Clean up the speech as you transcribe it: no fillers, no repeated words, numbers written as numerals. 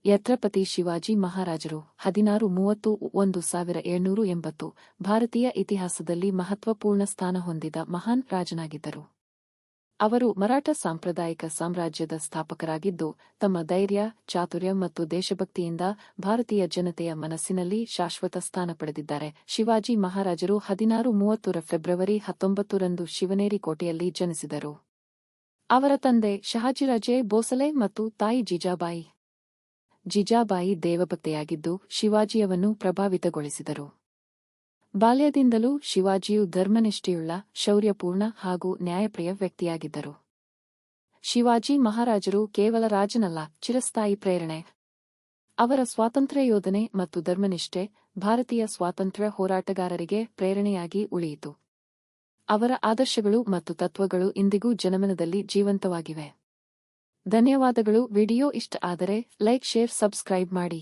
ಛತ್ರಪತಿ ಶಿವಾಜಿ ಮಹಾರಾಜರು 1630-1780 ಭಾರತೀಯ ಇತಿಹಾಸದಲ್ಲಿ ಮಹತ್ವಪೂರ್ಣ ಸ್ಥಾನ ಹೊಂದಿದ ಮಹಾನ್ ರಾಜನಾಗಿದ್ದರು. ಅವರು ಮರಾಠ ಸಾಂಪ್ರದಾಯಿಕ ಸಾಮ್ರಾಜ್ಯದ ಸ್ಥಾಪಕರಾಗಿದ್ದು, ತಮ್ಮ ಧೈರ್ಯ, ಚಾತುರ್ಯ ಮತ್ತು ದೇಶಭಕ್ತಿಯಿಂದ ಭಾರತೀಯ ಜನತೆಯ ಮನಸ್ಸಿನಲ್ಲಿ ಶಾಶ್ವತ ಸ್ಥಾನ ಪಡೆದಿದ್ದಾರೆ. ಶಿವಾಜಿ ಮಹಾರಾಜರು 1630 ಫೆಬ್ರವರಿ 19ರಂದು ಶಿವನೇರಿ ಕೋಟೆಯಲ್ಲಿ ಜನಿಸಿದರು. ಅವರ ತಂದೆ ಶಹಾಜಿರಾಜೇ ಭೋಸಲೆ ಮತ್ತು ತಾಯಿ ಜಿಜಾಬಾಯಿ. ಜಿಜಾಬಾಯಿ ದೇವಭಕ್ತೆಯಾಗಿದ್ದು ಶಿವಾಜಿಯನ್ನು ಪ್ರಭಾವಿತಗೊಳಿಸಿದರು. ಬಾಲ್ಯದಿಂದಲೂ ಶಿವಾಜಿಯು ಧರ್ಮನಿಷ್ಠೆಯುಳ್ಳ, ಶೌರ್ಯಪೂರ್ಣ ಹಾಗೂ ನ್ಯಾಯಪ್ರಿಯ ವ್ಯಕ್ತಿಯಾಗಿದ್ದರು. ಶಿವಾಜಿ ಮಹಾರಾಜರು ಕೇವಲ ರಾಜನಲ್ಲ, ಚಿರಸ್ಥಾಯಿ ಪ್ರೇರಣೆ. ಅವರ ಸ್ವಾತಂತ್ರ್ಯ ಯೋಧನೆ ಮತ್ತು ಧರ್ಮನಿಷ್ಠೆ ಭಾರತೀಯ ಸ್ವಾತಂತ್ರ್ಯ ಹೋರಾಟಗಾರರಿಗೆ ಪ್ರೇರಣೆಯಾಗಿ ಉಳಿಯಿತು. ಅವರ ಆದರ್ಶಗಳು ಮತ್ತು ತತ್ವಗಳು ಇಂದಿಗೂ ಜನಮನದಲ್ಲಿ ಜೀವಂತವಾಗಿವೆ. ಧನ್ಯವಾದಗಳು. ವಿಡಿಯೋ ಇಷ್ಟ ಆದರೆ ಲೈಕ್, ಶೇರ್, ಸಬ್ಸ್ಕ್ರೈಬ್ ಮಾಡಿ.